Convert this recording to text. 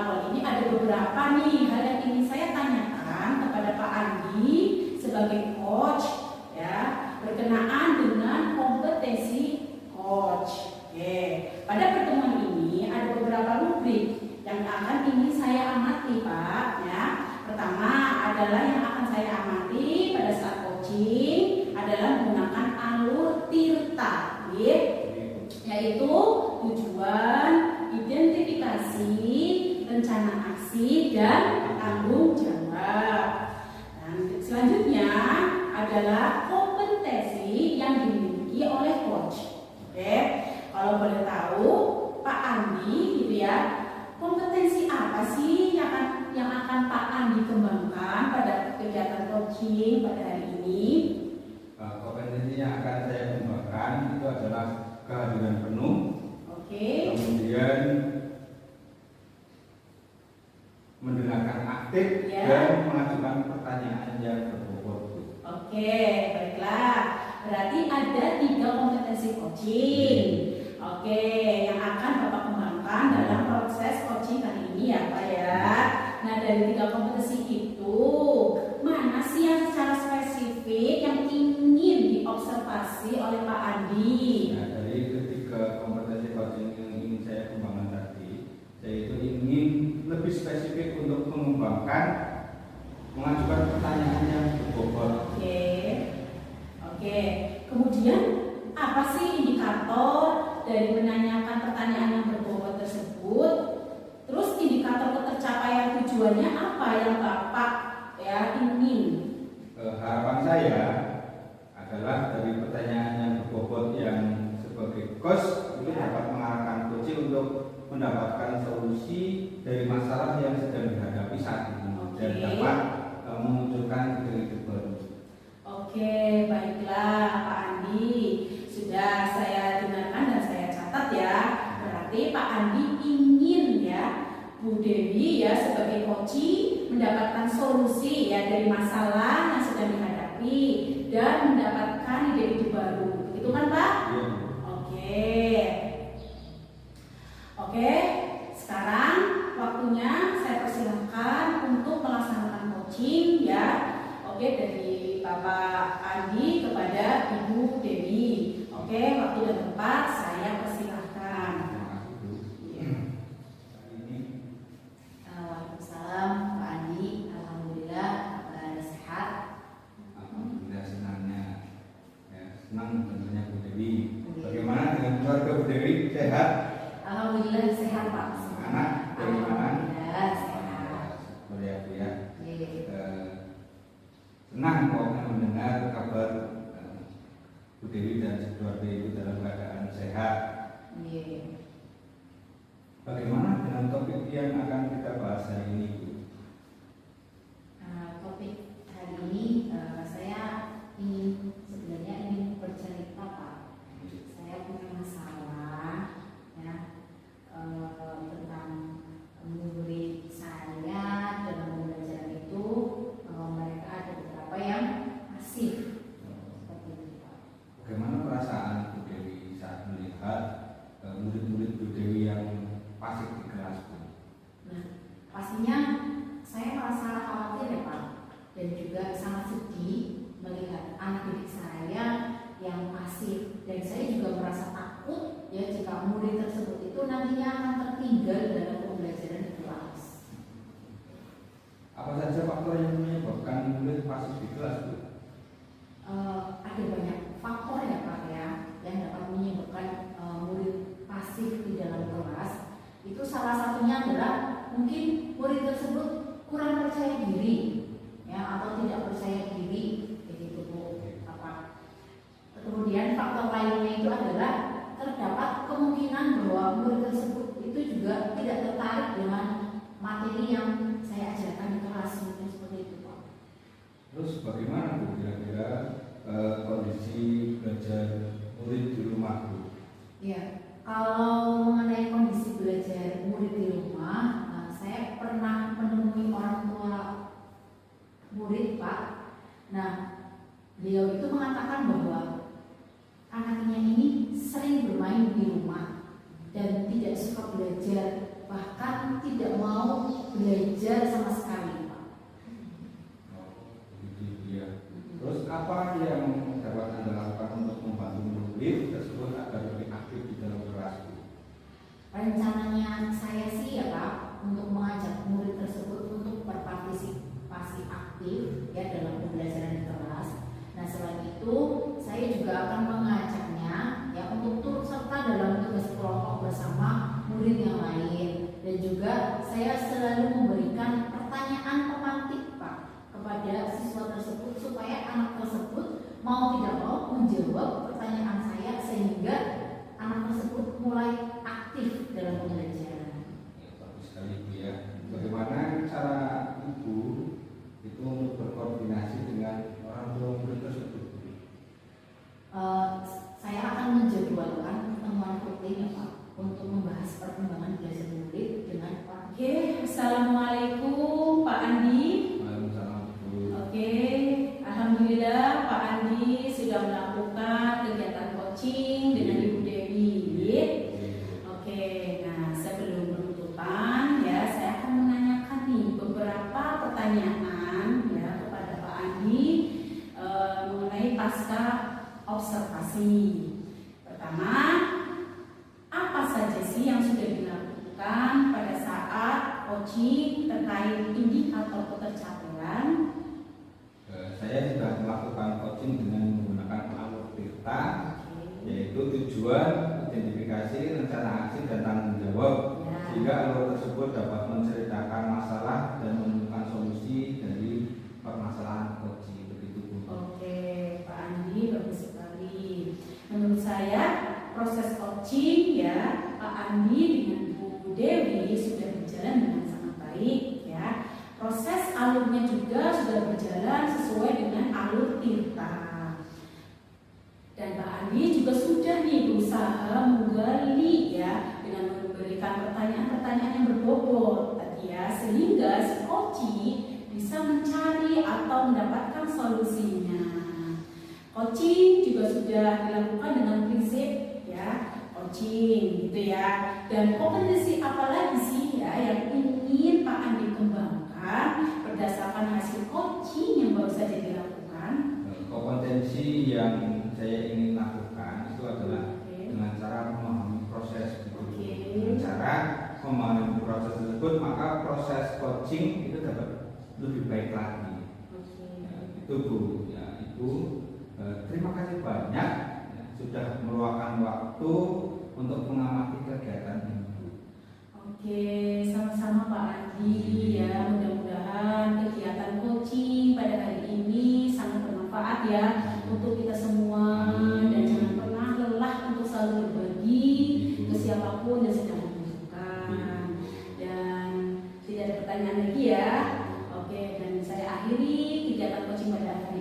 awal ini ada beberapa nih hal yang ingin saya tanyakan kepada Pak Andi sebagai coach ya, berkenaan dengan kompetensi coach. Oke, pada pertemuan ini ada beberapa rubrik yang akan ingin saya amati, Pak ya. Pertama adalah yang akan saya amati pada saat coaching adalah menggunakan alur tirta, yaitu tujuan, identifikasi, rencana aksi, dan tanggung jawab. Dan selanjutnya adalah kompetensi yang dimiliki oleh coach. Oke, kalau boleh tahu Pak Andi gitu ya, kompetensi apa sih yang akan Pak Andi kembangkan pada kegiatan coaching pada hari ini? Kompetensi yang akan saya kembangkan itu adalah kehadiran penuh. Oke. Kemudian mendengarkan aktif ya, dan mengajukan pertanyaan yang berbobot. Oke, baiklah. Berarti ada 3 kompetensi coaching. Oke, yang akan Bapak kembangkan dalam proses coaching kali ini ya Pak ya. Nah, dari 3 kompetensi itu, mana sih yang secara spesifik yang ingin diobservasi oleh Pak Andi? Nah, dari ketiga kompetensi coaching yang ingin saya kembangkan tadi, saya itu ingin lebih spesifik untuk mengembangkan mengajukan pertanyaan yang berbobot. Oke. Kemudian apa sih indikator dari menanyakan pertanyaan yang berbobot tersebut? Terus indikator ketercapaian tujuannya apa yang Bapak ya ingin? Harapan saya adalah dari pertanyaan yang berbobot yang sebagai coach itu dapat mengarahkan coaching untuk mendapatkan solusi dari masalah yang sedang dihadapi saat ini dan dapat memunculkan ide baru. Oke, baiklah Pak Andi, sudah saya dengarkan dan saya catat ya. Berarti Pak Andi ingin ya Bu Dewi ya sebagai coach mendapatkan solusi ya dari masalah yang sedang dihadapi dan mendapatkan ide-ide baru. Itu kan Pak? Ya. Oke. Sekarang waktunya saya persilahkan untuk melaksanakan coaching ya. Oke, dari Bapak Andi kepada Ibu Dewi. Oke, waktu dan tempat saya persilahkan. Waalaikumsalam Pak Andi. Alhamdulillah kabar sehat. Alhamdulillah senangnya. Ya, senang tentunya Bu Dewi. Bagaimana dengan keluarga Bu Dewi? Sehat? Alhamdulillah sehat Pak. Anak bagaimana? Alhamdulillah sehat. Boleh Bu ya. Iya. Senang pokoknya mendengar kabar Bu Dewi dan keluarga Ibu dalam keadaan sehat. Iya. Bagaimana dengan topik yang akan kita bahas hari ini, Bu? Topik hari ini saya sebenarnya ingin bercerita Pak. Saya punya masalah ya tentang murid saya dalam pembelajaran itu, mereka ada beberapa yang pasif seperti itu Pak. Bagaimana perasaan Bu Dewi saat melihat murid-murid Bu Dewi yang pasif di kelas, Bu? Nah, pastinya saya merasa khawatir ya Pak, dan juga sangat sedih melihat anak didik saya yang pasif, dan saya juga merasa takut ya jika murid tersebut itu nantinya akan tertinggal dalam pembelajaran di kelas. Apa saja faktor yang menyebabkan murid pasif di kelas, Bu? Ada banyak faktor ya Pak ya yang dapat menyebabkan murid pasif di dalam kelas. Itu salah satunya adalah mungkin murid tersebut kurang percaya diri ya, atau tidak percaya diri begitu Bu. Kemudian faktor lainnya itu adalah terdapat kemungkinan bahwa murid tersebut itu juga tidak tertarik dengan materi yang saya ajarkan di kelas, mungkin seperti itu Pak. Terus bagaimana Bu kira-kira kondisi belajar murid di rumah, Bu? Ya, kalau mengenai kondisi belajar murid di rumah, saya pernah menemui orang tua murid Pak. Nah, beliau itu mengatakan bahwa anaknya ini sering bermain di rumah dan tidak suka belajar, bahkan tidak mau belajar sama sekali, Pak. Begitu ya. Terus apa yang dapat Anda lakukan untuk membantu murid tersebut agar lebih aktif di dalam kelas? Rencananya saya sih ya Pak, untuk mengajak murid tersebut untuk berpartisipasi aktif ya dalam pembelajaran di kelas. Nah selain itu saya juga akan mengajaknya ya untuk turut serta dalam tugas kelompok bersama murid yang lain, dan juga saya selalu memberikan pertanyaan pemantik Pak kepada siswa tersebut supaya anak tersebut mau tidak mau menjawab pertanyaan saya sehingga anak tersebut mulai aktif dalam pembelajaran. Ya, bagus sekali Bu ya. Bagaimana cara Ibu itu untuk berkoordinasi dengan orang tua murid tersebut? Saya akan menjadwalkan pertemuan rutin ya Pak untuk membahas perkembangan belajar murid dengan Pak. Oke, assalamualaikum Pak Andi. Waalaikumsalam Bu. Oke, alhamdulillah Pak Andi sudah melakukan kegiatan coaching dengan Ibu Dewi. Oke, nah sebelum penutupan ya saya akan menanyakan nih beberapa pertanyaan ya kepada Pak Andi mengenai pasca observasi. Pertama, apa saja sih yang sudah dilakukan pada saat coaching terkait indikator ketercapaian? Saya sudah melakukan coaching dengan menggunakan alur Tirta, yaitu tujuan, identifikasi, rencana aksi, dan tanggung jawab, sehingga alur tersebut dapat menceritakan masalah dan menemukan solusi dari permasalahan coaching. Begitu Bu. Oke, Pak Andi, bagus sekali. Menurut saya proses coaching ya Pak Andi dengan Bu Dewi sudah berjalan dengan sangat baik ya. Proses alurnya juga sudah berjalan sesuai dengan alur Tirta. Dan Pak Andi juga sudah nih berusaha menggali ya dengan memberikan pertanyaan-pertanyaan yang berbobot tadi ya, sehingga si coaching bisa mencari atau mendapatkan solusinya. Coaching juga sudah dilakukan dengan prinsip ya coaching gitu ya. Dan kompetensi apa lagi sih ya yang ingin Pak Andi kembangkan berdasarkan hasil coaching yang baru saja dilakukan? Kompetensi yang saya ingin lakukan itu adalah dengan cara memahami proses gitu. Dengan cara memahami proses tersebut, maka proses coaching itu dapat lebih baik lagi. Ya, itu Bu ya, Ibu terima kasih banyak ya, sudah meluangkan waktu untuk mengamati kegiatan Ibu. Oke, sama-sama Pak Andi ya. Mudah-mudahan kegiatan coaching pada hari ini sangat bermanfaat ya untuk kita semua, dan jangan pernah lelah untuk selalu berbagi ke siapapun yang sedang membutuhkan. Dan tidak ada pertanyaan lagi ya. Oke, dan saya akhiri kegiatan coaching pada hari